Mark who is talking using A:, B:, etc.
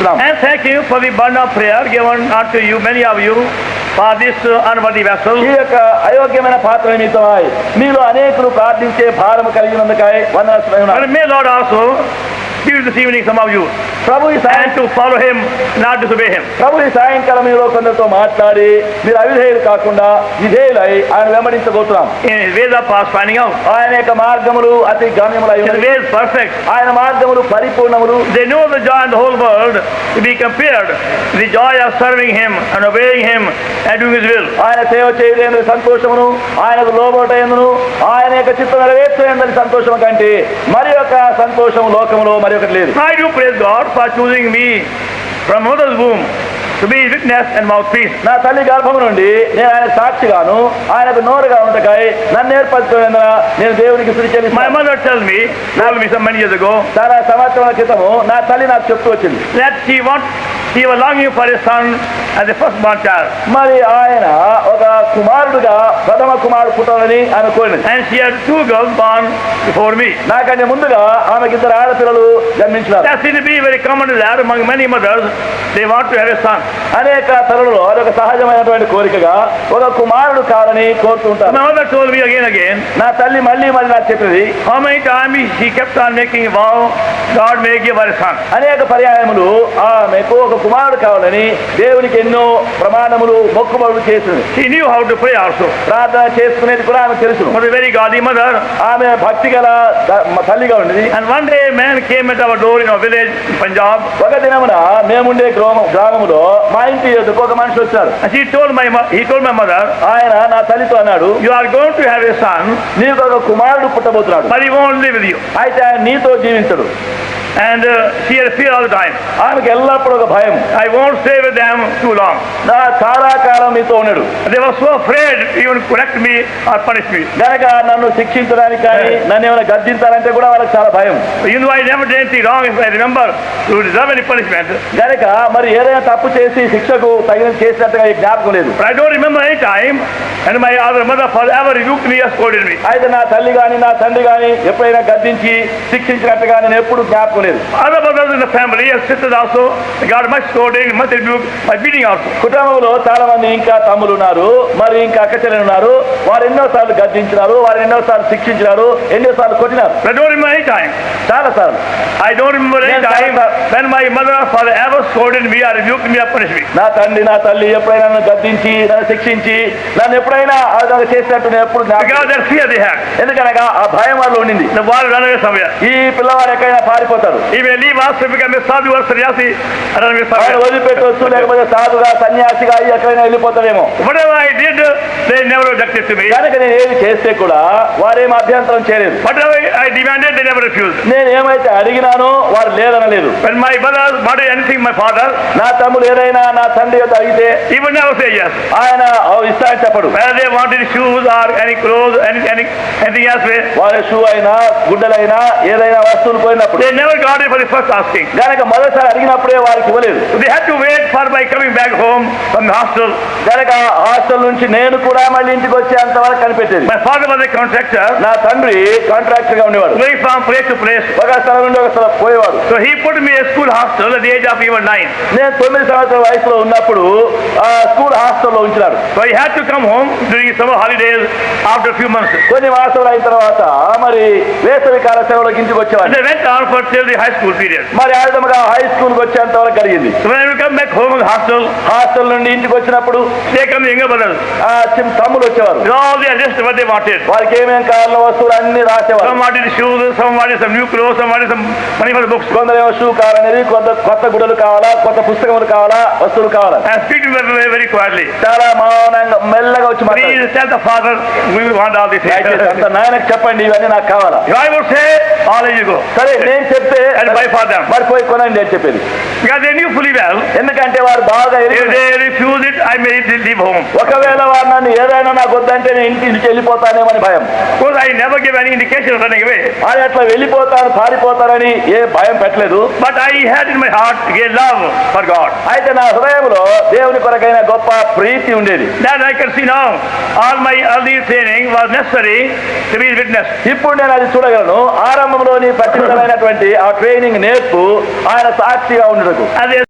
A: And thank you for the burden of prayer given unto you, many of you, for this unworthy vessel.
B: ఈ యొక్క అయోగ్యమైన పాత్ర నిమిత్తమై మీలో అనేకులు ప్రార్థించే భారము కలిగినందుకై వందనాలు.
A: And may Lord also give this evening some of you
B: ప్రభు ఈ సాయం
A: and to follow him, not disobey him.
B: ప్రభు ఈ సాయంకాలం మీలో కొందరితో మాట్లాడి మీరు అవిధేయులు కాకుండా విధేయులై ఆయన వెంబడించబోతున్నాం.
A: In his ways are past finding out.
B: ఆయన యొక్క మార్గములు అతి గమ్యములై
A: His
B: ఉన్నవి.
A: ways perfect.
B: ఆయన మార్గములు పరిపూర్ణములు.
A: They know the joy in the whole world to be compared to the joy of serving him and obeying him and doing his will.
B: ఆయన సేవ చేయలేని సంతోషమును ఆయనకు లోబడేందును ఆయన యొక్క చిత్తం నెరవేర్చేందని సంతోషం కంటే మరి యొక్క సంతోషం లోకములో మరి ఒకటి లేదు.
A: I do praise God for choosing me from mother's womb to be witness and mouthpiece.
B: నా తల్లి గర్భము నుండి నేను ఆయన సాక్షిగాను ఆయనకు నోరుగా ఉండకై నన్ను ఏర్పరచుకునేందున నేను దేవునికి స్తుతి
A: My
B: చెల్లిస్తున్నాను.
A: mother told me some many years ago
B: చాలా సంవత్సరాల క్రితము నా తల్లి నాకు చెప్తూ వచ్చింది.
A: that she was longing for a son as a firstborn child,
B: మరి ఆయన ఒక కుమారుడుగా ప్రథమ కుమారుడు పుట్టాలని ఆమె కోరినది.
A: and she had two girls born before me.
B: నాకంటే ముందుగా ఆమెకి ఇద్దరు ఆడపిల్లలు జన్మించినారు.
A: That seems to be very common desire among many mothers. They want to have a son.
B: అనేక తల్లులలో అదొక సహజమైనటువంటి కోరికగా ఒక కుమారుడు కావాలని కోరుతుంటారు.
A: My mother told me again,
B: నా తల్లి మళ్ళీ నాకు చెప్పింది
A: how many times she kept on making a vow, God may give her a son.
B: అనేక పర్యాయములు ఆమెకు ఒక కుమారుడు కావాలని దేవునికి ఎన్నో ప్రమాణములు మొక్కుబడులు చేసింది.
A: She knew how to pray also.
B: ప్రార్థన చేసుకునేది కూడా ఆమె తెలుసు.
A: Was a very godly mother.
B: ఆమె భక్తి గల తల్లిగా ఉండేది.
A: And one day a man came at our door in our village in Punjab.
B: ఒక దినమున మేముండే గ్రామములో మా ఇంటి ఎదుకు ఒక మనిషి వచ్చాడు.
A: And he told my mother,
B: ఆయన నా తల్లితో అన్నాడు,
A: you are going to have a son,
B: నీకు ఒక కుమారుడు పుట్టబోతున్నాడు,
A: but he won't live with you.
B: అయితే ఆయన నీతో జీవించడు.
A: And she had fear all the time.
B: ఆమెకు ఎల్లప్పుడూ ఒక భయం,
A: I won't stay with them too long.
B: నా చాలా కాలం మీతో ఉన్నాడు.
A: They were so afraid even correct me or punish me.
B: గనక నన్ను శిక్షించడానికి కానీ నన్ను ఏమైనా గద్దించాలంటే కూడా వాళ్ళకి చాలా భయం.
A: You know, I never did anything wrong. If I remember to deserve any punishment.
B: గనక మరి ఏదైనా తప్పు చేసి శిక్షకు తగిన చేసినట్టుగా ఈ జ్ఞాపకం లేదు.
A: But I don't remember any time and my other mother forever rebuked me or scolded me.
B: అయితే నా తల్లి కానీ నా తండ్రి కానీ ఎప్పుడైనా గద్దించి శిక్షించినట్టుగా నేను ఎప్పుడు జ్ఞాపకం లేదు.
A: Other brothers in the family and sisters also got much scolding, much rebuke by beating also.
B: కుటుంబంలో చాలా మంది ఇంకా తమ్ములు ఉన్నారు, మరి ఇంకా అక్క చెల్లెలు ఉన్నారు. వారు ఎన్నోసార్లు గద్దించినారు, వారు ఎన్నోసార్లు శిక్షించినారు, ఎన్నోసార్లు కొట్టినారు.
A: I don't remember any time.
B: చాలా సార్లు
A: I don't remember any time when my mother father ever scolded me or rebuked me or punished me.
B: నా తండ్రి నా తల్లి ఎప్పుడైనా నన్ను గద్దించి నన్ను శిక్షించి నన్ను ఎప్పుడైనా అలా చేసినట్టు నేను ఎప్పుడు
A: Because that fear they had.
B: ఎందుకనగా ఆ భయం వాళ్ళు ఉండింది.
A: The boy run away somewhere.
B: ఈ పిల్లవాడు ఎక్కడైనా పారిపోతారు,
A: He may leave us to become a sadhu or sannyasi and run away
B: ఆయన
A: somewhere.
B: వదిలిపెట్టవచ్చు, లేకపోతే సాధుగా సన్యాసిగా అయ్యి ఎక్కడైనా వెళ్ళిపోతారేమో.
A: Whatever I did, they never objected to me.
B: కనుక నేను ఏది చేస్తే కూడా వారేం అభ్యంతరం చేయలేదు.
A: Whatever I demanded, they never refused.
B: నేను ఏమైతే అడిగినానో వారు లేదనలేదు.
A: When my brother wanted anything, my father,
B: నా తమ్ముడు ఏదైనా నా తండ్రి యొక్క అడిగితే
A: he would never say yes.
B: ఆయన ఇస్తానని చెప్పడు.
A: Whether they wanted shoes or any clothes, anything else,
B: వారి షూ అయినా గుడ్డలైనా ఏదైనా వస్తువులు పోయినప్పుడు
A: they never got it for the first asking.
B: గనక మొదటిసారి అడిగినప్పుడే వారికి ఇవ్వలేదు.
A: They had to wait for my coming back home from the hostel.
B: గనక హాస్టల్ నుంచి నేను కూడా మళ్ళీ ఇంటికి వచ్చేంత వరకు కనిపెట్టేది.
A: My father was a contractor,
B: నా తండ్రి కాంట్రాక్టర్ గా ఉండేవాడు.
A: going from place to place.
B: ఒక స్థలం నుండి ఒక స్థలం పోయేవాడు.
A: So he put me in a school hostel at the age of even 9.
B: నేను 9 సంవత్సరాల వయసులో ఉన్నప్పుడు ఆ స్కూల్ హాస్టల్లో ఉంచినాడు.
A: So he had to come home during summer holidays after a few months.
B: కొన్ని మాసాలు అయిన తర్వాత మరి వేసవి కాల సెలవులకు ఇంటికి
A: And
B: వచ్చేవాడు.
A: they went on for till the high school period.
B: మరి ఆ విధముగా హై స్కూల్కి వచ్చేంత వరకు జరిగింది.
A: So when we come back home in the hostel,
B: hostel నుండి ఇంటికి వచ్చినప్పుడు
A: they come the younger brothers.
B: తమ్ముడు వచ్చేవారు.
A: With all their list what they wanted.
B: వారికి ఏమేమి కావాలో వస్తువులు అన్ని రాసేవారు.
A: Some wanted shoes, some wanted some new clothes, some wanted some money for the books.
B: కొందరేమో షూ కావాలనేది, కొత్త గుడ్డలు కావాలా, కొత్త పుస్తకములు కావాలా, వస్తువులు కావాలా.
A: And speak to them very quietly.
B: చాలా మౌనంగా మెల్లగా వచ్చి
A: Please tell the father we want all these things.
B: అంత నాయనకు చెప్పండి ఇవన్నీ నాకు కావాలా.
A: If I would say, all you go.
B: సరే నేను చెప్తే
A: And buy for them.
B: మరి పోయి కొనండి అని చెప్పేది.
A: Because they knew fully well,
B: ఎందుకంటే వారు బాగా
A: if they refuse it, I may leave home.
B: ఒకవేళ వారు నన్ను ఏదైనా నాకు వద్దంటే నేను ఇంటి నుంచి వెళ్ళిపోతానేమని భయం.
A: Because I never give any indication of running away.
B: ఆయన అట్లా వెళ్ళిపోతారు పారిపోతారని ఏ భయం పెట్టలేదు.
A: But I had in my heart a love for God.
B: అయితే నా హృదయంలో దేవుని కొరకైన గొప్ప ప్రీతి ఉండేది.
A: That I can see now. All my early training was necessary to be a witness.
B: ఇప్పుడు నేను అది చూడగలను. ఆరంభంలోని పర్టికులర్ అయినటువంటి ఆ ట్రైనింగ్ నేర్పు ఆయన సాక్షిగా ఉండటకు.
A: As a